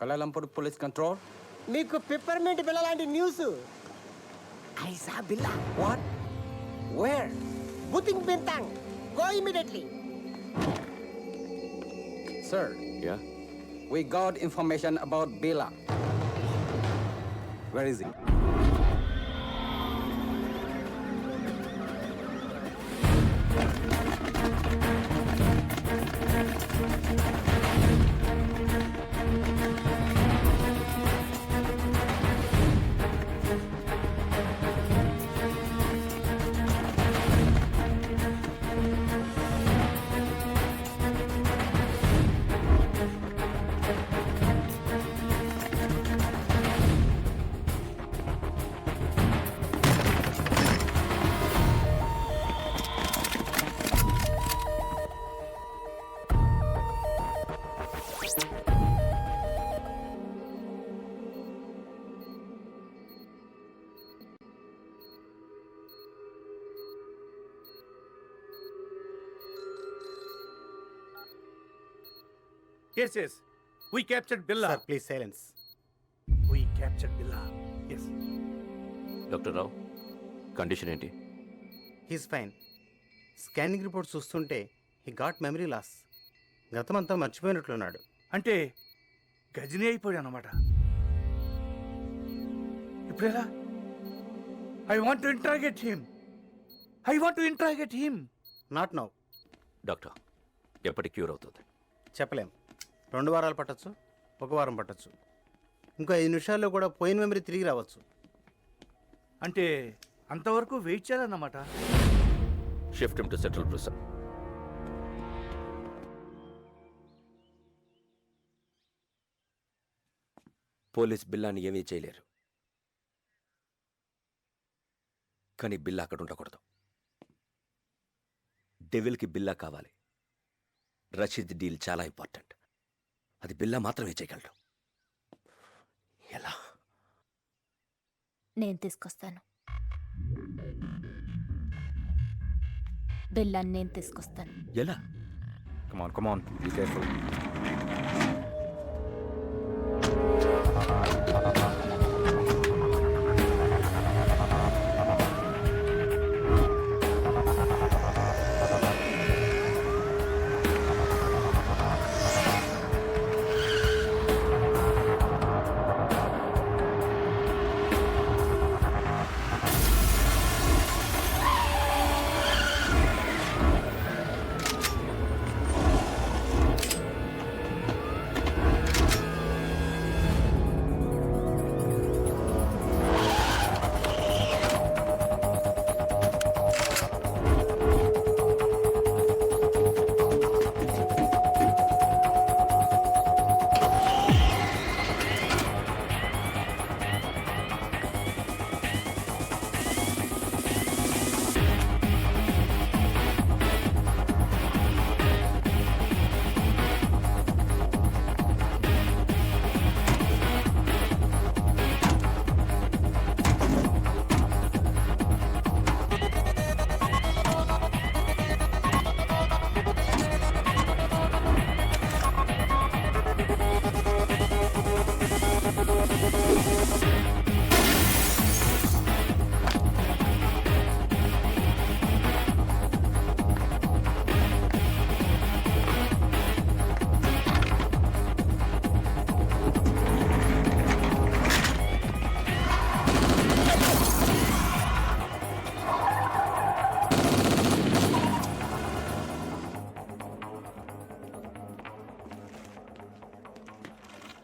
Kuala Lumpur Police Control. మీకు peppermint బిల్ల లాంటి news. ఐసా Billa. What? Where? బుతింగ్ బింతాంగ్. Go immediately. Sir, Yeah? we got information about Bela. Where is he? Yes. We captured Billa. Sir please silence. We captured Billa. Yes. Doctor Rao condition ఏంటి? He's fine. Scanning report చూస్తుంటే he got memory loss. గతమంతా మర్చిపోయినట్లున్నాడు. అంటే గజని అయిపోయాడు అన్నమాట. ఇప్పుడెలా? I want to interrogate him. Not now. Doctor ఎప్పటి cure అవుతుంది? చెప్పలేం. 2 వారాలు పట్టచ్చు, 1 వారం పట్టచ్చు, ఇంకో 5 నిమిషాల్లో కూడా పోయిన మెమరీ తిరిగి రావచ్చు. అంటే అంతవరకు వెయిట్ చేయాలన్నమాట. Shift him to central prison. Police బిల్లాని ఏమీ చేయలేరు, కానీ బిల్లా అక్కడ ఉండకూడదు. డెవిల్కి బిల్లా కావాలి. రషీద్ డీల్ చాలా ఇంపార్టెంట్. అది బిల్లా మాత్రమే చేయగలడు. ఎలా? నేను తీసుకొస్తాను. బిల్లాన్ని నేను తీసుకొస్తాను. ఎలా? Come on. Be careful.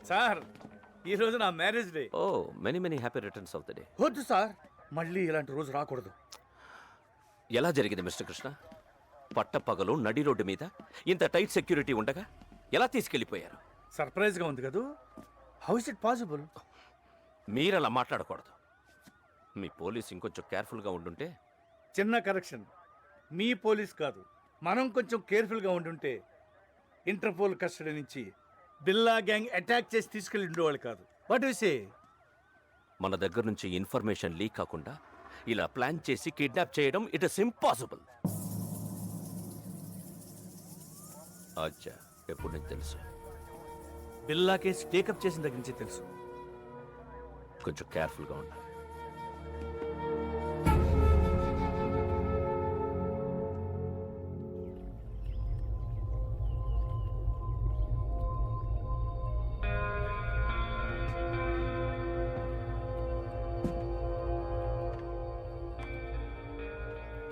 Sir, ఈ రోజు నా marriage day. Oh many happy returns of the day. వద్దు సార్, మళ్ళీ ఇలాంటి రోజు రాకూడదు. ఎలా జరిగింది మిస్టర్ కృష్ణ? పట్టపగలు నడి రోడ్డు మీద ఇంత టైట్ సెక్యూరిటీ ఉండగా ఎలా తీసుకెళ్ళిపోయారు? సర్ప్రైజ్గా ఉంది కదూ. How is it possible? మీరలా మాట్లాడకూడదు. మీ పోలీస్ ఇంకొంచెం కేర్ఫుల్గా ఉండుంటే. చిన్న కరెక్షన్. మీ పోలీస్ కాదు, మనం కొంచెం కేర్ఫుల్గా ఉండుంటే ఇంటర్పోల్ కస్టడీ నుంచి బిల్లా గ్యాంగ్ అటాక్ చేసి తీసుకెళ్ళి ఉండేవాళ్ళు కాదు. What you say? మన దగ్గర నుంచి ఇన్ఫర్మేషన్ లీక్ కాకుండా ఇలా ప్లాన్ చేసి కిడ్నాప్ చేయడం ఇట్ ఇస్ ఇంపాసిబుల్. అచ్చా, ఎప్పుడు నీకు తెలుసు? బిల్లా కేసు టేకప్ చేసిన దగ్గర నుంచి తెలుసు. కొంచెం కేర్ఫుల్గా ఉండాలి.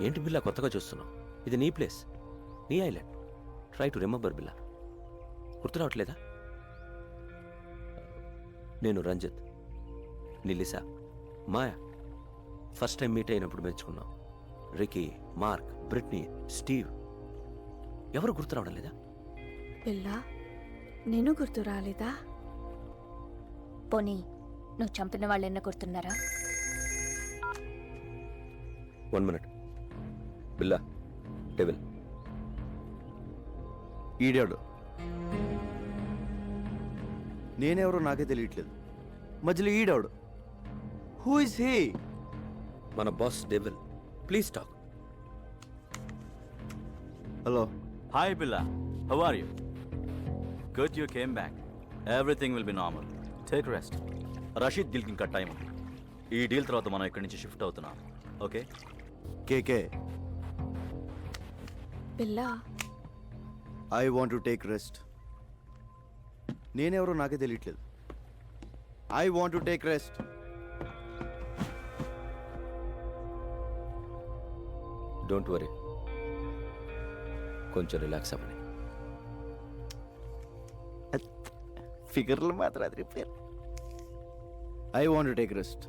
ఏంటి బిల్లా కొత్తగా చూస్తున్నావు? ఇది నీ ప్లేస్, నీ ఐలాండ్. ట్రై టు రిమెంబర్ బిల్లా. గుర్తు రావట్లేదా? నేను రంజిత్, నిలిసా, మాయా ఫస్ట్ టైం మీట్ అయినప్పుడు మెచ్చుకున్నాం. Ricky, mark, Britney, Steve. ఎవరు గుర్తు రావడం లేదా? పిల్ల నేను గుర్తు రాలేదా? పోనీ నువ్వు చంపిన వాళ్ళెన్న గుర్తున్నారా? 1 minute. బిల్లా, డెవిల్. ఈడాడు. నేనెవరో నాకే తెలియట్లేదు. మధ్యలో ఈడాడు. Who is he? మన boss devil. Please talk. Hello. Hi Billa, how are you? Good you came back. Everything will be normal. Take rest. Rashid డీల్కి ఇంకా టైం ఉంది. ఈ డీల్ తర్వాత మనం ఇక్కడి నుంచి షిఫ్ట్ అవుతున్నాం. ఓకే? కేకే, పిల్ల I want to take rest. నేనెవరో నాకే తెలియట్లేదు. I want to take rest. Don't worry, కొంచెం రిలాక్స్ అవ్వండి. ఫిగర్లు మాత్రం అది repair. I want to take rest.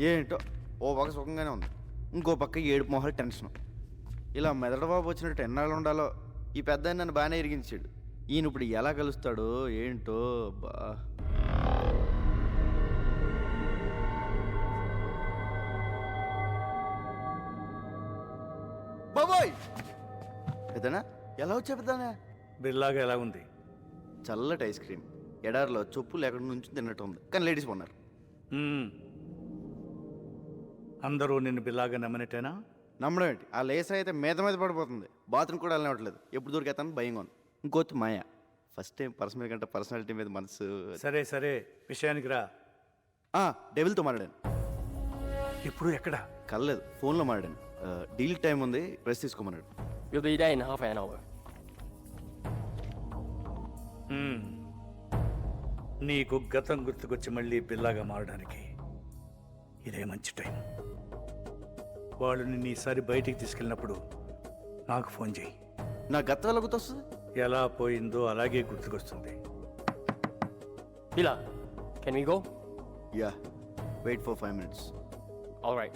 ఏంటో ఓ పక్క సుఖంగానే ఉంది, ఇంకో పక్క ఏడుపు మొహాలు టెన్షన్. ఇలా మెదడు బాబు వచ్చినట్టు ఎన్నాళ్ళు ఉండాలో. ఈ పెద్ద ఆయన నన్ను బాగానే ఇరిగించాడు. ఈయన ఇప్పుడు ఎలా కలుస్తాడో ఏంటో. బా బాబోయ్, పెద్దనా ఎలా వచ్చా పెద్దనా? బిల్లాగా ఎలా ఉంది? చల్లటి ఐస్ క్రీమ్ ఎడారిలో చెప్పులు ఎక్కడి నుంచి తిన్నట్టు ఉంది, కానీ లేడీస్ ఉన్నారు. అందరూ నిన్ను బిల్లాగా నమ్మనట్టేనా? నమ్మడం ఏంటి, ఆ లేస్ అయితే మీద పడిపోతుంది. బాత్రూమ్ కూడా వెళ్ళనివ్వట్లేదు. ఎప్పుడు దొరికేస్తాను భయంగా ఉంది. ఇంకోటి మాయా, ఫస్ట్ టైం పర్సనల్ కంటే పర్సనాలిటీ మీద మనసు. సరే సరే, విషయానికి రా. డెవిల్తో మాట్లాడాను. ఇప్పుడు ఎక్కడ? కలలేదు, ఫోన్లో మాట్లాడాను. డీల్ టైం ఉంది, press తీసుకోమన్నాడు. You'll be there in half an hour. నీకు గతం గుర్తుకొచ్చి మళ్ళీ బిల్లాగా మారడానికి ఇదే మంచి టైం. వాళ్ళు నిన్ను ఈసారి బయటికి తీసుకెళ్ళినప్పుడు నాకు ఫోన్ చేయి. నా గతం ఎలా గుర్తొస్తుంది? ఎలా పోయిందో అలాగే గుర్తుకొస్తుంది. Billa, can we go? Yeah, wait for 5 minutes. All right.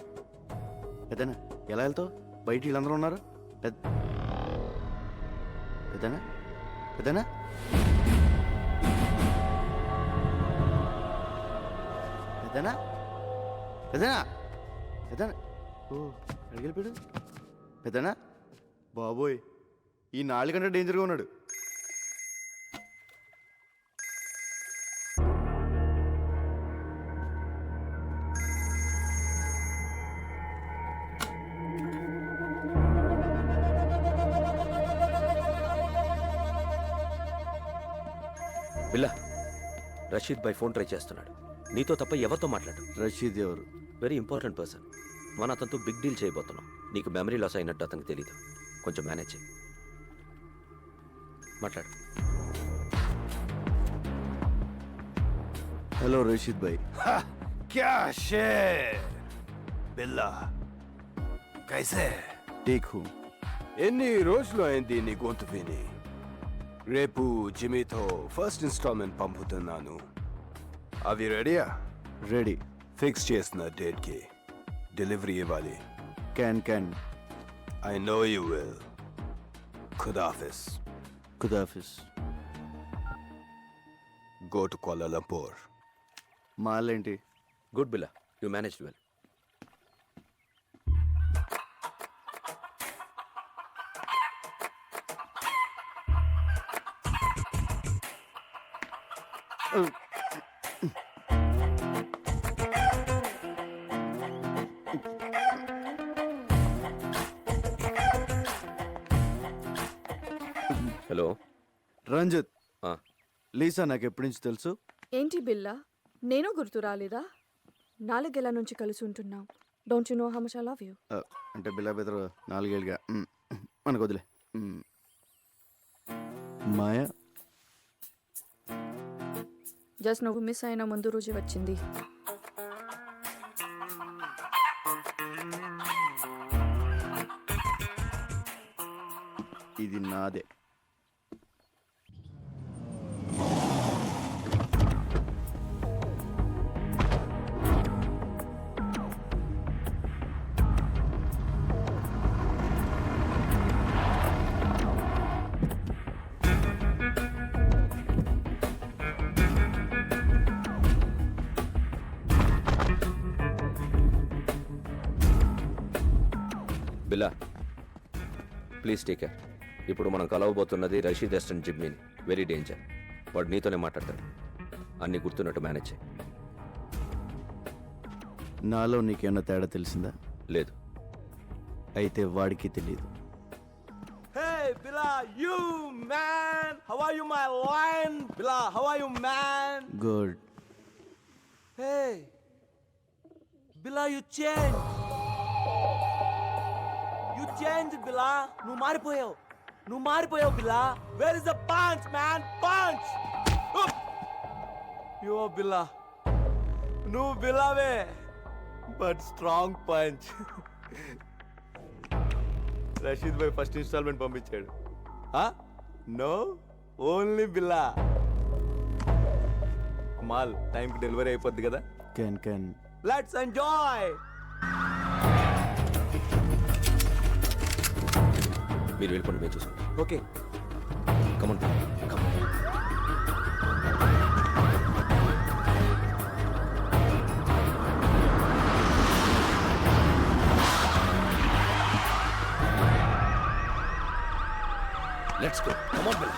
పెద్దనా ఎలా వెళ్తావు? బయట వీళ్ళందరూ ఉన్నారు. పెద్దనా పెద్దనా పెద్దనా పెద్దనా పెద్దనా ఓ అడిగిపోయాడు. పెద్దనా బాబోయ్, ఈ 4 గంటల డేంజర్గా ఉన్నాడు. బిల్లా, రషీద్ బై ఫోన్ ట్రై చేస్తున్నాడు. నీతో తప్ప ఎవరితో మాట్లాడు. రషీద్ ఎవరు? Very important person. మనం అతనితో బిగ్ డీల్ చేయబోతున్నాం. నీకు మెమరీ లాస్ అయినట్టు అతనికి తెలీదు. కొంచెం మేనేజ్ చేయి. మాట్లాడు. హలో రషీద్ భాయ్. क्या शेर బిల్లా కైసే టేక్ హూ. ఎన్ని రోజులు అయింది నీ గొంతు విని. రేపు జిమీతో ఫస్ట్ ఇన్స్టాల్మెంట్ పంపుతున్నాను. అవి రెడీయా? రెడీ. ఫిక్స్ చేసిన డేట్కి డెలివరీ ఇవ్వాలి. Can I know you will. ఖుదాఫిస్. ఖుదాఫిస్. Go to Kuala Lumpur. మాలేంటి? Good Billa, you manage well. Hello Ranjith, ఆ, లీసా నాకు ఎప్పటి నుంచి తెలుసు? ఏంటి బిల్లా నేను గుర్తు రాలేదా? 4 ఏళ్ల నుంచి కలిసి ఉంటున్నాం. Don't you know how much I love you? అంటే బిల్లా బెదరు 4 ఏళ్ళుగా మనకు వదిలే. మాయా జస్ట్ నువ్వు మిస్ అయిన ముందు రోజు వచ్చింది. ఇది నాదే. బిల్లా ప్లీజ్ టేక్ కేర్. ఇప్పుడు మనం కలవబోతున్నది రషీద్ ఎస్టన్ జిమ్మీని. Very danger. వాడు నీతోనే మాట్లాడతాడు. అన్నీ గుర్తున్నట్టు మేనేజ్ చేయి. నాలో నీకేమన్నా తేడా తెలిసిందా? లేదు. అయితే వాడికి తెలియదు. Hey, Bila, you man! How are you, my lion? Bila, how are you, man? Good. Hey, Bila, you changed. You changed, Bila. నువ్వు మారిపోయావు, Bila. Where is the punch, man? Punch! You are Bila. నువ్వు బిలావే, but strong punch. Rashid Bhai first instalment పంపించాడు. No, only బిల్లా. Mall టైంకి delivery అయిపోద్ది కదా. Can let's enjoy. మీరు వెళ్ళిపోండి, మేము చూసుకోండి. Okay, come on come on. Let's go. Come on, Bella.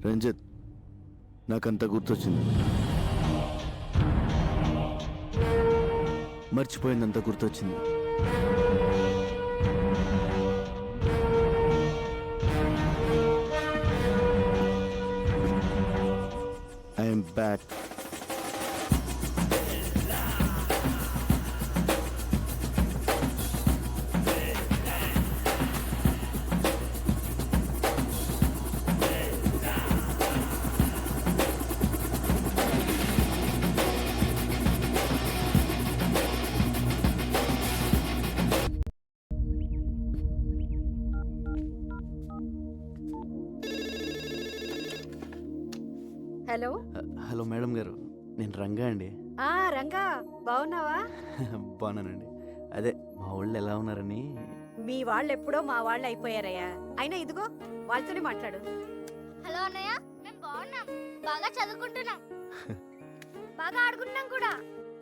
Ranjith, నాకంతా గుర్తొచ్చింది. మర్చిపోయిందంతా గుర్తొచ్చింది. I'm back. Hello. Hello madam గారు, నేను రంగా అండి. రంగా, బాగున్నావా? బాగున్నానండి. అదే మా వాళ్ళు ఎలా ఉన్నారని. మీ వాళ్ళు ఎప్పుడో మా వాళ్ళు అయిపోయారయ్యా. అయినా ఇదిగో వాళ్ళతోనే మాట్లాడు. హలో అన్నయ్య, మేము బాగున్నాం, బాగా చదువుకుంటున్నాం, బాగా ఆడుకుంటున్నాం కూడా.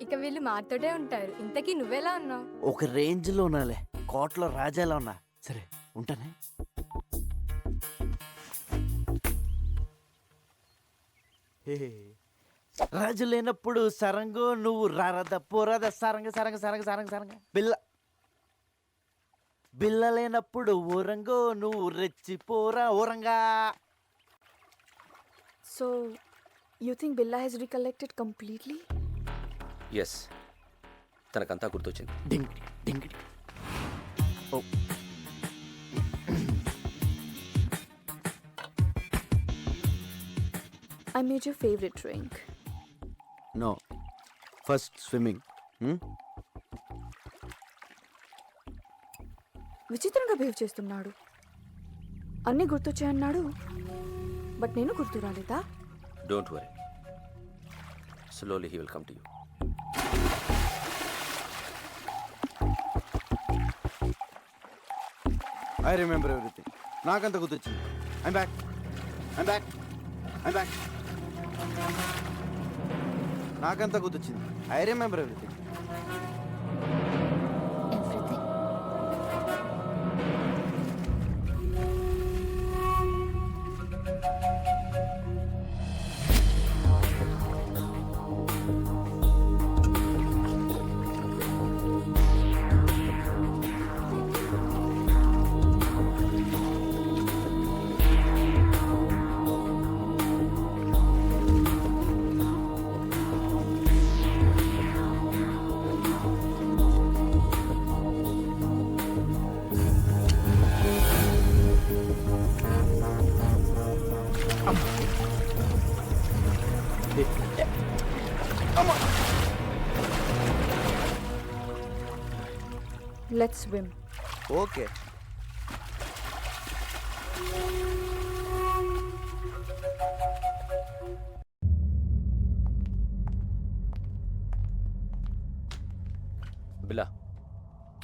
ఇక వీళ్ళు మాతోటే ఉంటారు. ఇంతకీ నువ్వెలా ఉన్నావు? ఒక రేంజ్లో ఉన్నాలే, కోట్లో రాజాలా ఉన్నా. సరే ఉంటానే. రాజు లేనప్పుడు సరంగు, నువ్వు రారద పోరాద సరంగ సరంగ సరంగ సరంగ సరంగ. బిల్ల బిల్ల లేనప్పుడు ఊరంగో నువ్వు రెచ్చిపోరా ఊరంగా. So, you think Billa has recollected completely? Yes, తనకంతా గుర్తొచ్చింది. డింగ్ డింగ్. ఓ I made your favorite drink. No, first swimming. విచిత్రంగా బిహేవ్ చేస్తున్నాడు. అన్నీ గుర్తొచ్చాయన్నాడు, బట్ నేను గుర్తు రాలేదా? Don't worry, slowly he will come to you. I remember everything. నాకంత గుర్తొచ్చింది. I'm back. నాకంతా గుర్తొచ్చింది. I remember everything. Everything. Let's swim. Okay. బిలా,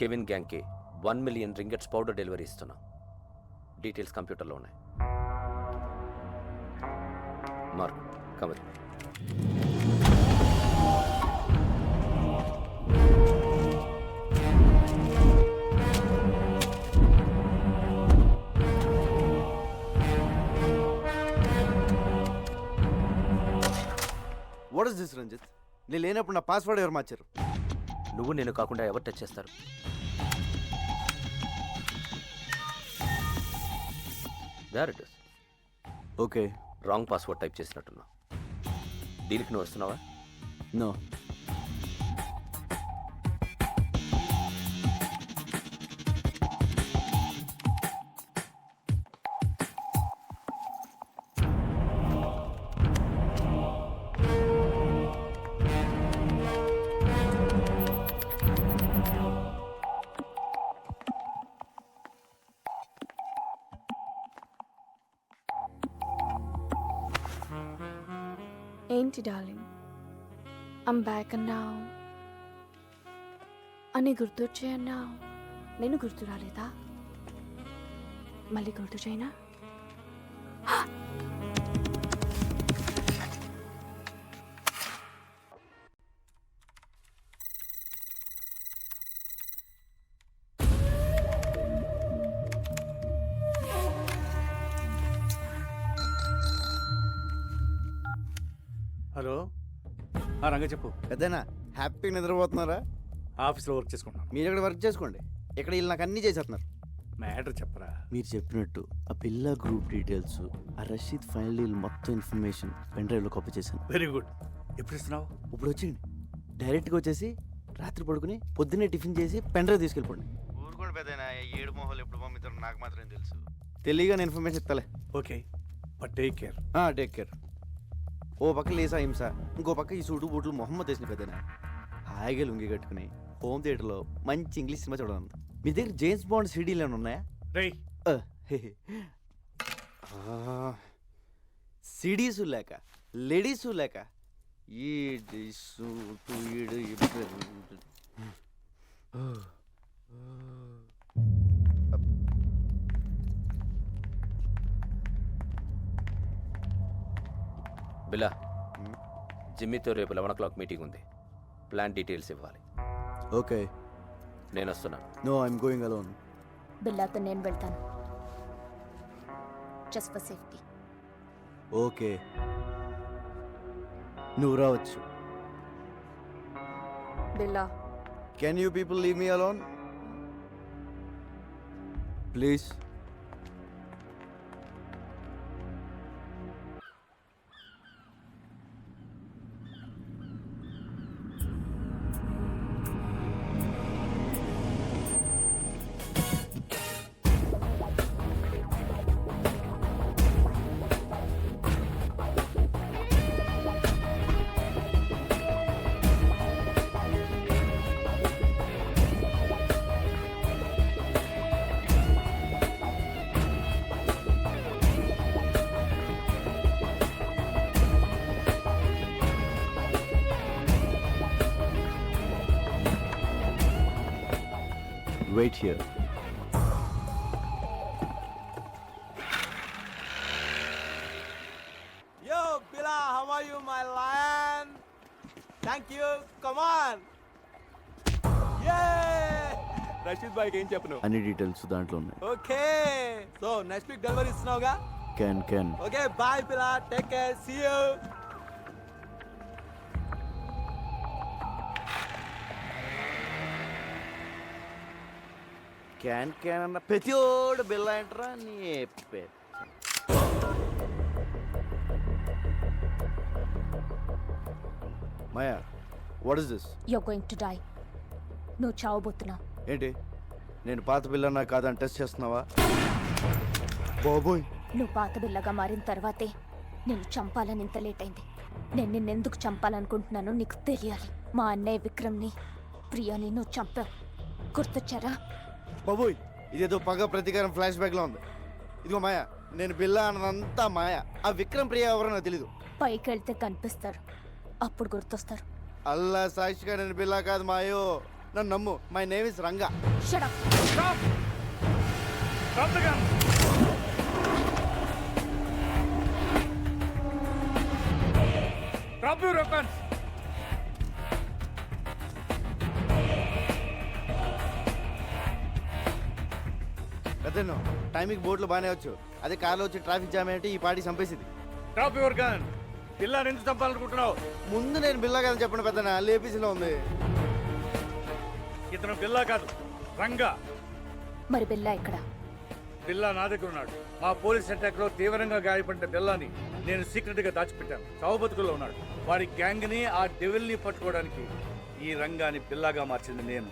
Kevin గ్యాంగ్కి 1 million రింగెట్స్ powder delivery ఇస్తున్నా. డీటెయిల్స్ కంప్యూటర్లో ఉన్నాయి. మార్క్, కమర్. What is this Ranjith? నేను లేనప్పుడు నా పాస్వర్డ్ ఎవరు మార్చారు? నువ్వు నేను కాకుండా ఎవరు టచ్ చేస్తారు? There it is. Okay. Wrong password type చేసినట్టున్నా. డీల్కి నువ్వు వస్తున్నావా? నో. ఏంటి డార్లింగ్, ఐమ్ బ్యాక్ అన్నావు, అన్నీ గుర్తొచ్చాయన్నావు, నేను గుర్తు రాలేదా? మళ్ళీ గుర్తు చేయనా? హలో, రంగ చెప్పు. పెద్దనా హ్యాపీగా నిద్రపోతున్నారా? ఆఫీస్లో వర్క్ చేసుకుంటున్నాను. మీరు ఇక్కడ వర్క్ చేసుకోండి, ఇక్కడ వీళ్ళు నాకు అన్నీ చేసేస్తున్నారు. మ్యాటర్ చెప్పరా. మీరు చెప్పినట్టు ఆ పిల్ల గ్రూప్ డీటెయిల్స్, ఆ రషీద్ ఫైనల్ డీల్ మొత్తం ఇన్ఫర్మేషన్ పెన్ డ్రైవ్లో కాపీ చేశాను. Very good. ఎప్పుడు ఇస్తున్నావు? ఇప్పుడు వచ్చేయండి, డైరెక్ట్గా వచ్చేసి రాత్రి పడుకుని పొద్దున్నే టిఫిన్ చేసి పెన్ డ్రైవ్ తీసుకెళ్ళిపోండి. ఊరుకోండి పెద్దనా, 7 మొహాలు ఎప్పుడు పంపిస్తారో నాకు మాత్రం తెలుసు. తెలియగానే ఇన్ఫర్మేషన్ ఇస్తాలే. Okay, but take care. Take care. ఓ పక్క లేసా హింస, ఇంకో పక్క ఈ సూటు బూట్లు మొహమ్మద్ వేసిన పెద్దనా హాయిగా లుంగి కట్టుకుని హోమ్ థియేటర్లో మంచి ఇంగ్లీష్ సినిమా చూడాలి. మీ దగ్గర జేమ్స్ బాండ్ సీడీలు ఏమైనా ఉన్నాయా? సిడీసు లేక లేడీసు లేక బిలా, జిమ్మీతో రేపు 11 o'clock మీటింగ్ ఉంది. ప్లాన్ డీటెయిల్స్ ఇవ్వాలి. ఓకే. నేను వస్తున్నాను. No, I'm going alone. బిల్లాతో నేను వెళ్తాను, జస్ట్ ఫర్ సేఫ్టీ. ఓకే, నువ్వు రావచ్చు. బిల్లా, can you people leave me alone? Please. Wait here. Yo, Bila, how are you, my lion? Thank you. Come on. Yeah! Rashid బాయ్కి ఏం చెప్పను? అన్ని డీటెయిల్స్ దాంట్లో ఉన్నాయి. Okay. So next week delivery ఇస్తున్నావుగా? Can. Okay, bye పిలా. Take care. See you. Can అన్న ప్రతిోడు బిల్ల ఏంట్రా నీ మాయా, what is this? You're going to die. నువ్వు చావబోతున్నావు. ఏంటి, నేను పాత బిల్లన్నా కాదని టెస్ట్ చేస్తున్నావా? బాబోయ్, నువ్వు పాత బిల్లగా మారిన తర్వాతే నేను చంపాలని ఇంత లేట్ అయింది. నేను నిన్నెందుకు చంపాలనుకుంటున్నానో నీకు తెలియాలి. మా అన్నయ్య విక్రమ్ని, ప్రియాని నువ్వు చంపావు. గుర్తొచ్చారా? బాబోయ్, ఇదేదో పగ ప్రతీకారం ఫ్లాష్ బ్యాక్ లో ఉంది. ఇదిగో మాయా, నేను బిల్ల అన్నదంతా మాయా. ఆ విక్రమ్ ప్రియ ఎవరో నాకు తెలీదు. పైకి వెళ్తే కనిపిస్తారు, అప్పుడు గుర్తొస్తారు. అల్లా సాక్షిగా నేను బిల్లా కాదు మాయో, నన్ను నమ్ము. My name is Ranga. Shut up. Stop! Stop the gun! Drop your weapons! పెద్దను టైంకి బోట్లో బాగానే వచ్చు, అదే కార్లో వచ్చి ట్రాఫిక్ జామ్ ఏంటి ఈ పార్టీ చంపేసింది. Drop your gun! పిల్లని ఎందుకు చంపాలనుకుంటున్నావు? ముందు నేను బిల్లా కాదని చెప్పండి పెద్దనా, లేపీసీలో ఉంది. ఇతను బిల్లా కాదు, రంగా. మరి బిల్లా ఇక్కడ? బిల్లా నా దగ్గర ఉన్నాడు. మా పోలీస్ అటాక్ లో తీవ్రంగా గాయపడిన బిల్లాని నేను సీక్రెట్ గా దాచిపెట్టాను. చావు బతుకుల్లో ఉన్నాడు. వాడి గ్యాంగ్ ని, ఆ డెవిల్ ని పట్టుకోవడానికి ఈ రంగాని బిల్లాగా మార్చింది నేను.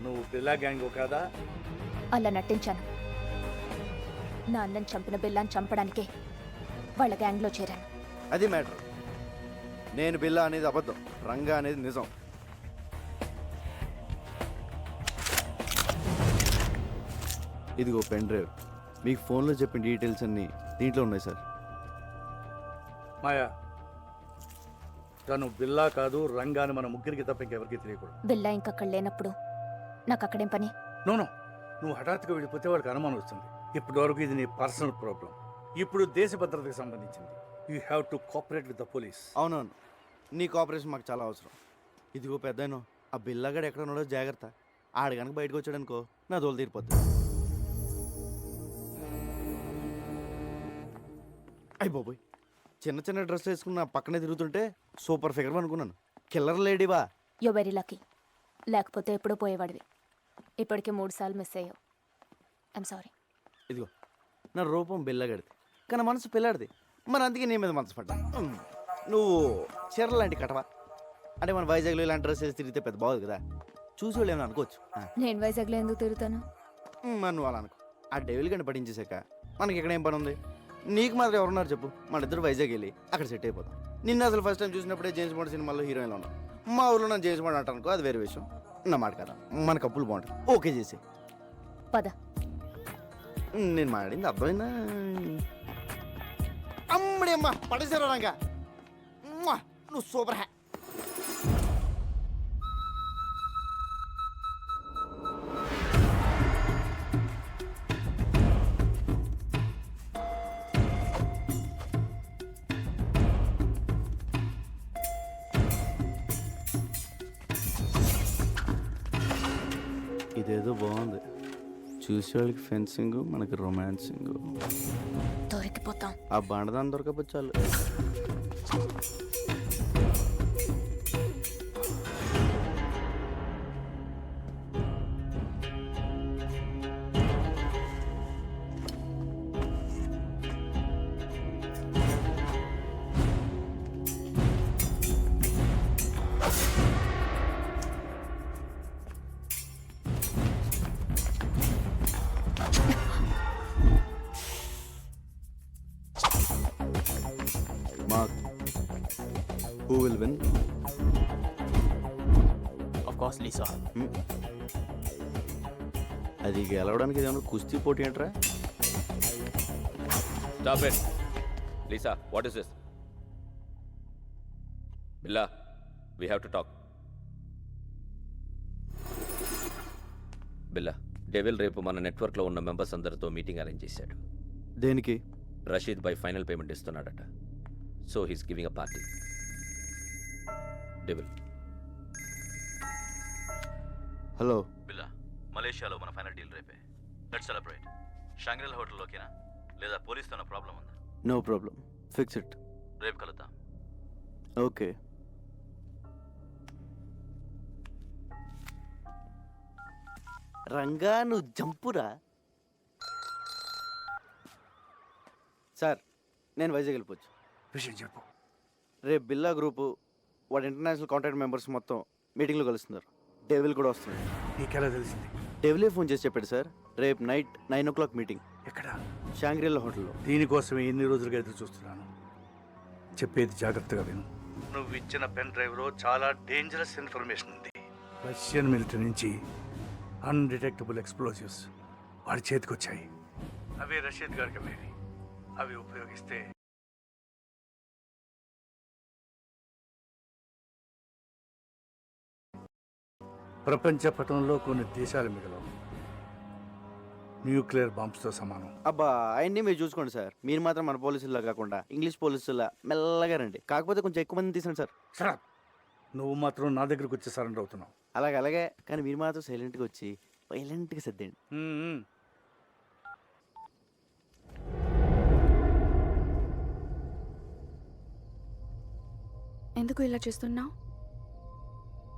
నువ్వు బిల్లా గ్యాంగ్ కాదా? అలా నటించాను. నా అన్నని చంపిన బిల్లాని చంపడానికే వాళ్ళ గ్యాంగ్లో చేరాను. అది మ్యాటర్. నేను బిల్లా అనేది అబద్ధం, రంగా అనేది నిజం. ఇదిగో పెన్ డ్రైవ్, మీకు ఫోన్లో చెప్పిన డీటెయిల్స్ అన్నీ దీంట్లో ఉన్నాయి సార్. మాయా, తను బిల్లా కాదు, రంగాని మన ముగ్గురికి తప్ప ఇంకెవరికి తెలియకూడదు. బిల్లా ఇంకక్కడ లేనప్పుడు నాకు అక్కడేం పని? నో, నువ్వు హఠాత్తుగా వెళ్ళిపోతే వాడికి అనుమానం వస్తుంది. ఇప్పటి వరకు ఇది నీ పర్సనల్ ప్రాబ్లం. ఇప్పుడు దేశ భద్రతకు సంబంధించింది. You have to cooperate with the police. అవునవును, నీ కోఆపరేషన్ మాకు చాలా అవసరం. ఇదిగో పెద్దను, ఆ బిల్లాగాడు ఎక్కడ ఉన్నాడో జాగ్రత్త. ఆడు కనుక బయటకు వచ్చాడనుకో నా దోలు తీరిపోద్ది. అయ్యి బాబోయ్, చిన్న చిన్న డ్రెస్ వేసుకున్న పక్కనే తిరుగుతుంటే సూపర్ ఫిగర్ అనుకున్నాను. కిల్లర్ లేడీవా? యో వెరీ లక్కీ. లేకపోతే ఎప్పుడో పోయేవాడివి. ఇప్పటికే 3 సార్లు మిస్ అయ్యావు. I'm sorry. ఇదిగో, నా రూపం బిల్లగాడిది కానీ మనసు పిల్లాడిది. మరి అందుకే నీ మీద మనసు పడ్డా. నువ్వు చీర లాంటి కటవా అంటే మన వైజాగ్లో ఇలాంటి డ్రెస్ వేసి తిరిగితే పెద్ద బాగుంది కదా, చూసి వాళ్ళు ఏమైనా అనుకోవచ్చు. నేను వైజాగ్లో ఎందుకు తిరుగుతాను? మరి నువ్వు అలా అనుకో. ఆ డెవిల్ గంట పట్టించేసాక మనకి ఇక్కడ ఏం పని ఉంది? నీకు మాత్రం ఎవరున్నారు చెప్పు? మన ఇద్దరు వైజాగ్ వెళ్ళి అక్కడ సెట్ అయిపోతాం. నిన్న అసలు ఫస్ట్ టైం చూసినప్పుడే జేమ్స్ బాండ్ సినిమాలో హీరోయిన్లో ఉన్నాం. మా ఊళ్ళో నన్ను జేమ్స్ బాండ్ అంటానుకో, అది వేరే విషయం. నా మాట కదా, మన కప్పులు బాగుంటుంది. ఓకే చేసి పద. నేను మాట్లాడింది అర్థమైందా? అమ్మడి అమ్మ పడేసారు రంగా, నువ్వు సూపర్ హ్యా. ఇదేదో బాగుంది. చూసేవాళ్ళకి ఫెన్సింగ్, మనకి రొమాన్సింగ్. దొరికిపోతాం. ఆ బండదాన్ని దొరకపోతే చాలు. Mark. Who will win? Of course, Lisa. అది గెలవడానికి ఏదైనా కుస్తీ పోటీ ఏంట్రా? Stop it. Lisa, what is this? Billa, we have to talk. Billa, devil రేపు మన నెట్వర్క్లో ఉన్న మెంబర్స్ అందరితో మీటింగ్ అరేంజ్ చేశాడు. దేనికి? Rashid by final payment ఇస్తున్నాడట. So he's giving a party. Devil. Hello. బిల్లా, మలేషియాలో మన ఫైనల్ డీల్ రేపే. Let's celebrate. షాంగ్రిల్ హోటల్లోకేనా లేదా పోలీస్తో ప్రాబ్లం ఉందా? No problem, fix it. రేపు కలుద్దాం. ఓకే. రంగా నువ్వు జంపురా. సార్, నేను వైజాగ్ వెళ్ళిపోవచ్చు. విషయం చెప్పు. రేపు బిల్లా గ్రూపు వాడి ఇంటర్నేషనల్ కాంటాక్ట్ మెంబర్స్ మొత్తం మీటింగ్లో కలుస్తున్నారు. డెవిల్ కూడా వస్తుంది. నీకెలా తెలిసింది? డెవిలే ఫోన్ చేసి చెప్పాడు సార్. రేపు నైట్ 9 o'clock మీటింగ్. ఎక్కడ? షాంగ్రిల్లా హోటల్లో. దీనికోసమే ఎన్ని రోజులుగా ఎదురు చూస్తున్నాను. చెప్పేది జాగ్రత్తగా విను. నువ్వు ఇచ్చిన పెన్ డ్రైవ్లో చాలా డేంజరస్ ఇన్ఫర్మేషన్ ఉంది. రష్యన్ మిలిటరీ నుంచి అన్డిటెక్టబుల్ ఎక్స్ప్లోజివ్స్ వాడి చేతికి వచ్చాయి. అవి రషీద్ గారికి అమ్మేవి. అవి ఉపయోగిస్తే ప్రపంచ పటంలో కొన్ని దేశాలు మిగలవు. న్యూక్లియర్ బాంబ్స్తో సమానం. అబ్బా, అవన్నీ మీరు చూసుకోండి సార్. మీరు మాత్రం మన పోలీసుల్లా కాకుండా ఇంగ్లీష్ పోలీసుల్లా మెల్లగా రండి. కాకపోతే కొంచెం ఎక్కువ మంది తీసండి సార్. సరే, నువ్వు మాత్రం నా దగ్గరకు వచ్చి సరెండర్ అవుతున్నావు. అలాగే, కానీ మీరు మాత్రం సైలెంట్గా వచ్చి వైలెంట్గా సర్దేయండి. ఎందుకు ఇలా చేస్తున్నావు?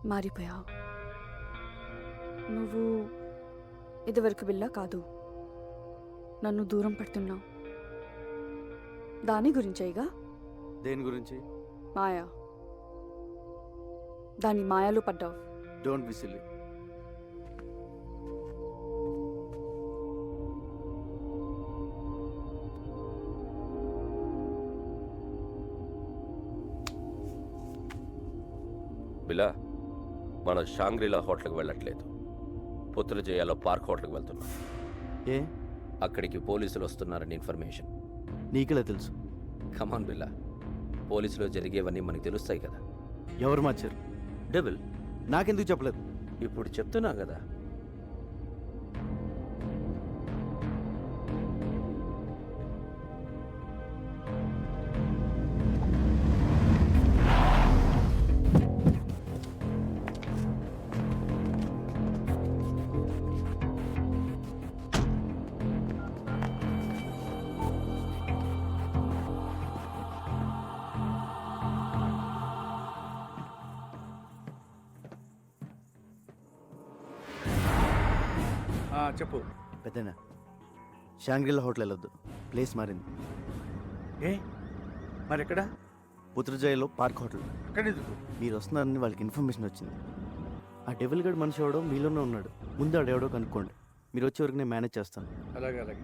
మారిపోయావు. నువ్వు ఇదివరకు బిల్లా కాదు. నన్ను దూరం పెడుతున్నావు. దాని గురించేగా? దేని గురించి? మాయా. దాని మాయలో పడ్డావు. Don't be silly. బిలా, మనం షాంగ్రిలా హోటల్కి వెళ్ళట్లేదు. పుత్రజయాలో పార్క్ హోటల్కి వెళ్తున్నాం. ఏ? అక్కడికి పోలీసులు వస్తున్నారని ఇన్ఫర్మేషన్. నీకెలా తెలుసు? కమాన్ బిల్లా, పోలీసులో జరిగేవన్నీ మనకు తెలుస్తాయి కదా. ఎవరు మార్చారు? డెవిల్. నాకెందుకు చెప్పలేదు? ఇప్పుడు చెప్తున్నా కదా. చెప్పు. పెద్దనా, షాంగ్రిల్లా హోటల్ వెళ్ళొద్దు. ప్లేస్ మారింది. ఏ మరి ఎక్కడ? పుత్రజయలో పార్క్ హోటల్. అక్కడ ఎందుకు? మీరు వస్తున్నారని వాళ్ళకి ఇన్ఫర్మేషన్ వచ్చింది. ఆ డెవిల్ గడ్ మనిషి ఎవడో మీలోనే ఉన్నాడు. ముందు ఆడెవడో కనుక్కోండి. మీరు వచ్చే వరకు నేను మేనేజ్ చేస్తాను. అలాగే.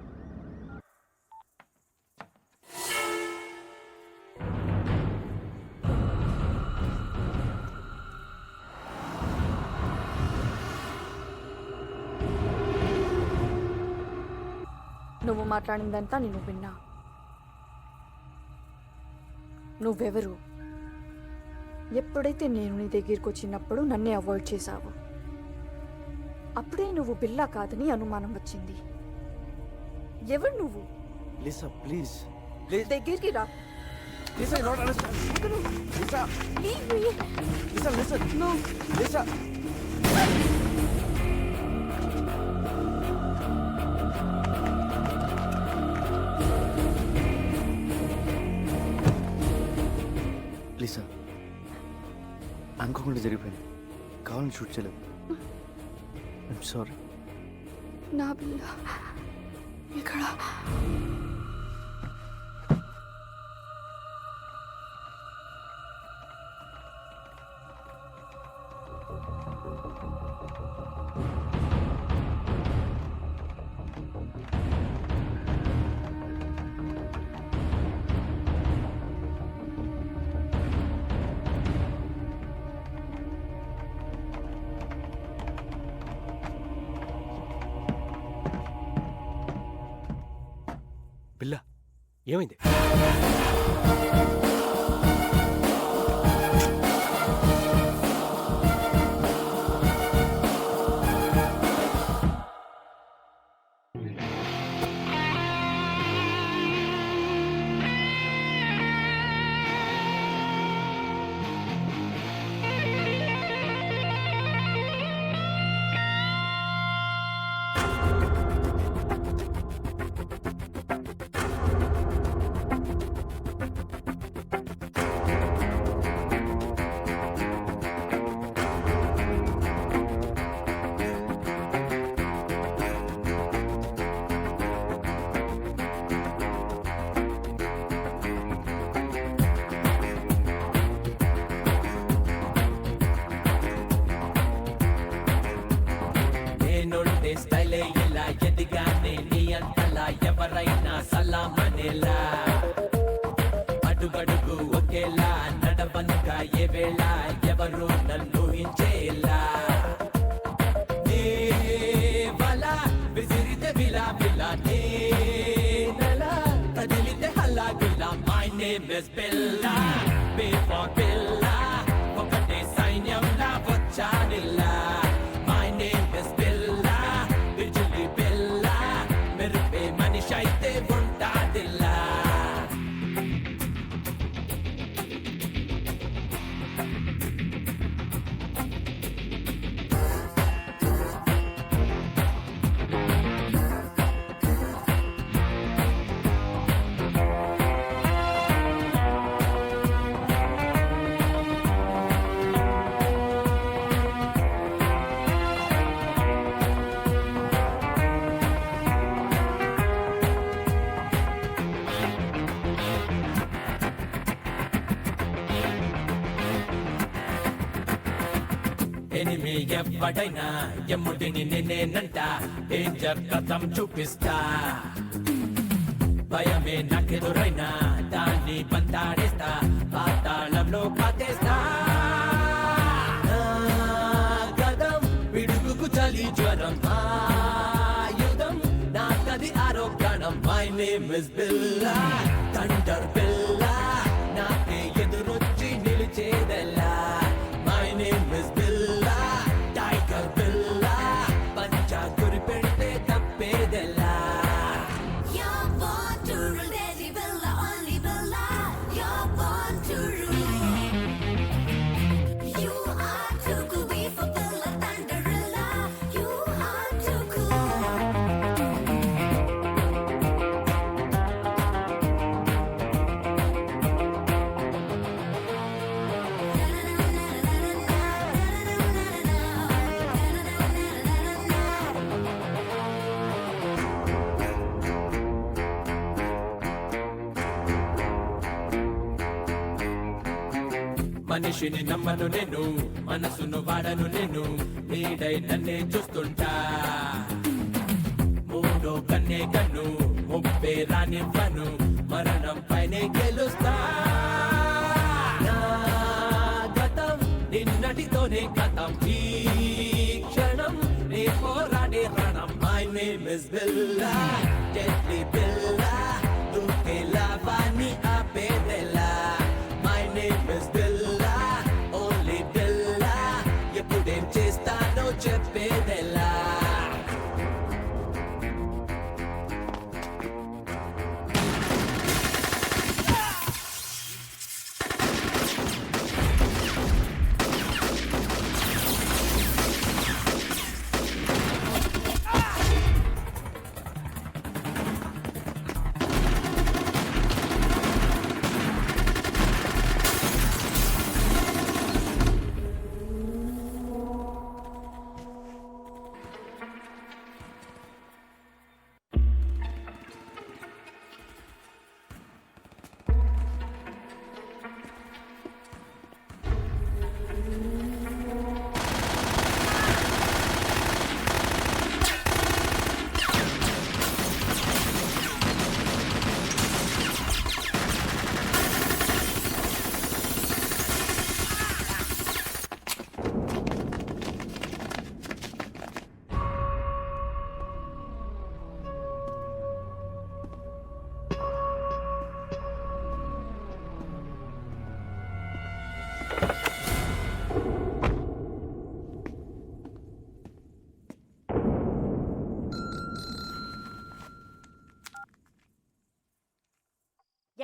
నువ్వు మాట్లాడిందంతా నేను విన్నా. నువ్వెవరు? ఎప్పుడైతే నేను నీ దగ్గరికి వచ్చినప్పుడు నన్నే అవాయిడ్ చేశావు. అప్పుడే నువ్వు బిల్లా కాదని అనుమానం వచ్చింది. ఎవరు నువ్వు? Lisa, please. దగ్గరికి రా. Lisa, not understand. Lisa, Leave me. Lisa, listen. No. Lisa. Lisa, అనుకోకుండా జరిగిపోయింది. కావాలని షూట్ చేయలేదు. I'm sorry. నా బిల్లా ఇక్కడ. ఏమైంది? నేనుండే స్టైలే ఇలా ఎదిగానే నీ అంతలా ఎవరైనా సలామనేలా అడుగడుగు ఒకేలా నడవనుగా ఏ వేళ ఎవరు నన్ను హించేలా నే వల విసిరితే విలా విలా నే నల కదిలితే హల్లా Gulla my name is Billa before బిల్లా ఒకటే సైన్యంలా వచ్చానిల్లా మై నేమ్ ఇస్ బిల్లా బిజులి బిల్లా మెరుపే మనిషి అయితే ఉంటాదిల్లా ఎనిమి ఎవ్వడైనా ఎమ్ముడిని నేనేనంట డేంజర్ కథం చూపిస్తా భయమే నాకెదురైనా దాన్ని పంతాడేస్తా పాతాళంలో పాతేస్తా గదం పిడుగుకు చలి జ్వరం ఆయుధం నాకది ఆరోగ్యం my name is Billa thunder బిల్లా నాకే ఎదురొచ్చి నిలిచేదెల్లా my name is Billa tiger బిల్లా పంచా గురి పెడితే తప్పేదెల్లా You're born to rule, Daddy Bella, only Bella. You're born to rule. You are too cool, be for Bella, Thunderella. You are too cool. మనిషిని నమ్మను నేను మనసును వాడను నేను నీడై నన్నే చూస్తుంటా మూడో కన్నే కన్ను ముప్పే రానివ్వను మరణం పైనే గెలుస్తా నా గతం నిన్నటితోనే గతం ఈ క్షణం నే పోరాడే రణం my name is Billa deadly బిల్లా దూకే లావాని ఆపేదెలా my name is Billa only బిల్లా ఎప్పుడేం చేస్తానో చెప్పేదెలా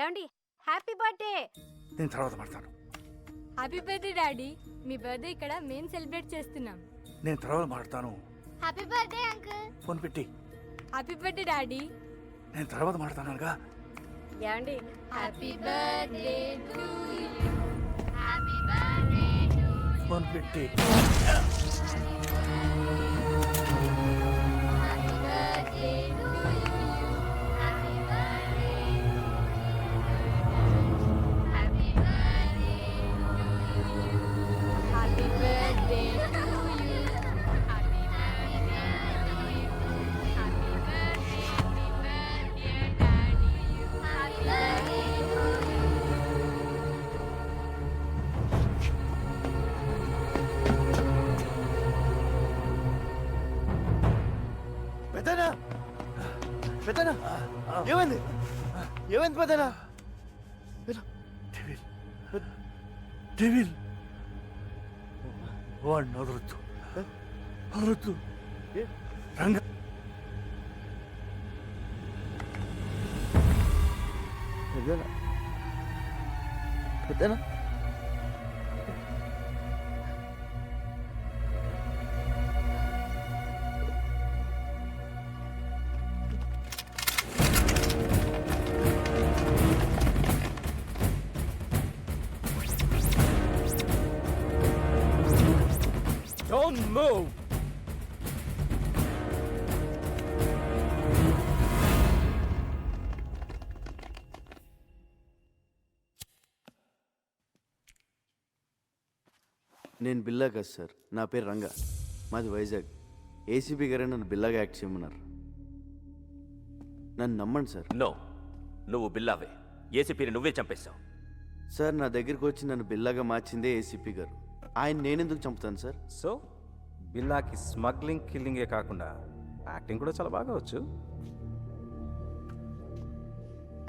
ఏమండి హ్యాపీ బర్త్డే. నేను తర్వాత మాట్లాడతాను. Happy birthday daddy. మీ బర్త్డే ఇక్కడ మేము సెలబ్రేట్ చేస్తున్నాం. నేను తర్వాత మాట్లాడతాను. Happy birthday uncle. ఫోన్ పెట్టి. Happy birthday daddy. నేను తర్వాత మాట్లాడతానుగా. ఏమండి happy birthday to you. Happy birthday to you. Phone పెట్టి. Happy birthday to you. Happy birthday. Happy birthday to you. Happy birthday to you. Happy birthday to you. Happy birthday daddy. Happy birthday to you. పెద్దనా పెద్దనా ఏమైంది ఏమైంది పెద్దనా? Devil వాడిని వదలొద్దు. వదలొద్దు. రంగ పెద్దనా పెద్దనా Don't move! నేను బిల్లా కాదు సార్, నా పేరు రంగా, మాది వైజాగ్. ఏసీపీ గారే నన్ను బిల్లాగా యాక్ట్ చేయమన్నారు. నన్ను నమ్మండి సార్. నో, నువ్వు బిల్లావే. ఏసీపీని నువ్వే చంపేశావు. సార్ నా దగ్గరికి వచ్చి నన్ను బిల్లాగా మార్చిందే ఏసీపీ గారు. ఆయన నేనెందుకు చంపుతాను సార్? సో బిల్లాకి స్మగ్లింగ్ కిల్లింగే కాకుండా యాక్టింగ్ కూడా చాలా బాగా వచ్చు.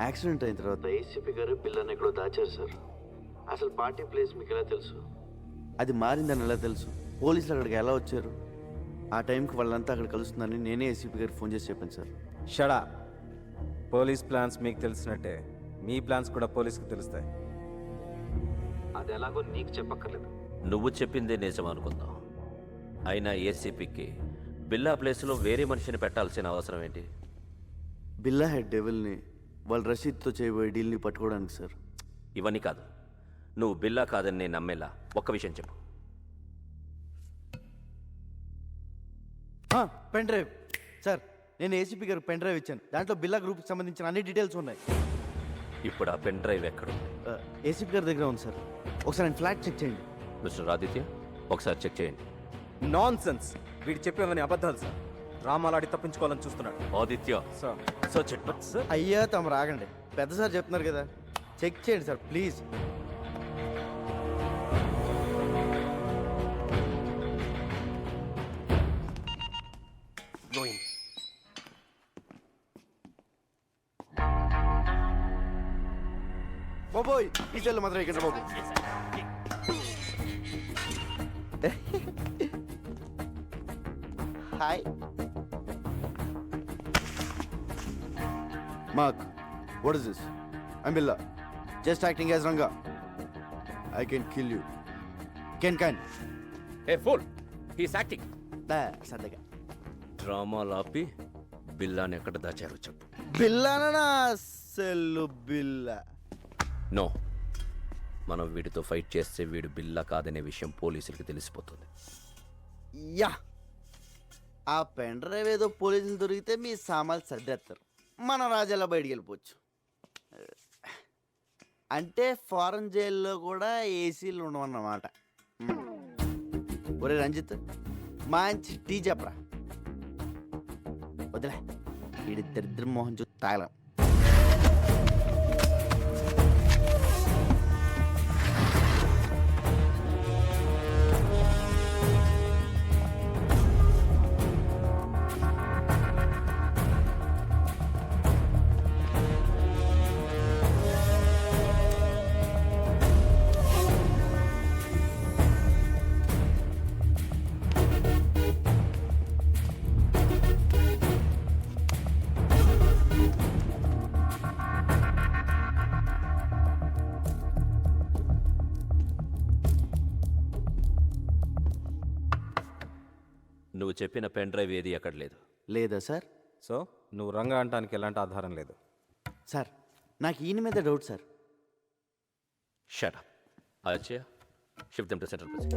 యాక్సిడెంట్ అయిన తర్వాత ఏసీపీ గారు బిల్లాని ఎక్కడో దాచారు సార్. అసలు పార్టీ ప్లేస్ మీకు ఎలా తెలుసు? అది మారిందని ఎలా తెలుసు? పోలీసులు అక్కడికి ఎలా వచ్చారు? ఆ టైంకి వాళ్ళంతా అక్కడ కలుస్తుందని నేనే ఏసీపీ గారికి ఫోన్ చేసి చెప్పాను సార్. షడా. పోలీస్ ప్లాన్స్ మీకు తెలిసినట్టే మీ ప్లాన్స్ కూడా పోలీస్కి తెలుస్తాయి. అది ఎలాగో నీకు చెప్పక్కర్లేదు. నువ్వు చెప్పిందే నిజం అనుకుందాం. అయినా ఏసీపీకి బిల్లా ప్లేస్లో వేరే మనిషిని పెట్టాల్సిన అవసరం ఏంటి? బిల్లా హెడ్ డెవిల్ని వాళ్ళు రషీద్తో చేయబోయే డీల్ని పట్టుకోవడానికి సార్. ఇవన్నీ కాదు, నువ్వు బిల్లా కాదని నేను నమ్మేలా ఒక్క విషయం చెప్పు. పెన్ డ్రైవ్ సార్, నేను ఏసీపీ గారికి పెన్ డ్రైవ్ ఇచ్చాను. దాంట్లో బిల్లా గ్రూప్కి సంబంధించిన అన్ని డీటెయిల్స్ ఉన్నాయి. ఇప్పుడు ఆ పెన్ డ్రైవ్ ఎక్కడుంది? ఏసీపీ గారి దగ్గర ఉంది సార్. ఒకసారి నేను ఫ్లాట్ చెక్ చేయండి. మిస్టర్ ఆదిత్య, ఒకసారి చెక్ చేయండి. Non sense. వీడు చెప్పేవని అబద్ధాలు సార్. డ్రామాలాడి తప్పించుకోవాలని చూస్తున్నాడు. Aditya sir search it. Sir అయ్యా తమ రాగండి, పెద్ద సార్ చెప్తున్నారు కదా, చెక్ చేయండి సార్ ప్లీజ్. Go in. బాబోయ్ ఈ చెల్లు మాత్రం ఇక్కడ బాబు. Hi mark, what is this? I'm Billa, just acting as Ranga. I can kill you. Can A pool, he's acting. సరదాగా డ్రామాలు ఆపి బిల్లాని ఎక్కడ దాచారో చెప్పు. బిల్లానా? సెల్లు బిల్లా. నో, మనం వీడితో ఫైట్ చేస్తే వీడు బిల్లా కాదనే విషయం పోలీసులకి తెలిసిపోతుంది. యా, ఆ పెన్ డ్రైవ్ ఏదో పోలీసులు దొరికితే మీ సామాన్లు సర్దేస్తారు, మన రాజాలా బయటికి వెళ్ళిపోవచ్చు. అంటే ఫారెన్ జైల్లో కూడా ఏసీలు ఉండవన్నమాట. ఒరే రంజిత్, మంచి టీ చెప్పరా. వదిలే, వీడి దరిద్ర మోహన్ చూసి తాగలం. నువ్వు చెప్పిన పెన్ డ్రైవ్ ఏది అక్కడ లేదు. లేదా సార్? సో నువ్వు రంగా అనటానికి ఎలాంటి ఆధారం లేదు. సార్ నాకు ఈయన మీద doubt sir. Shut up. Achaiah, shift them to central press.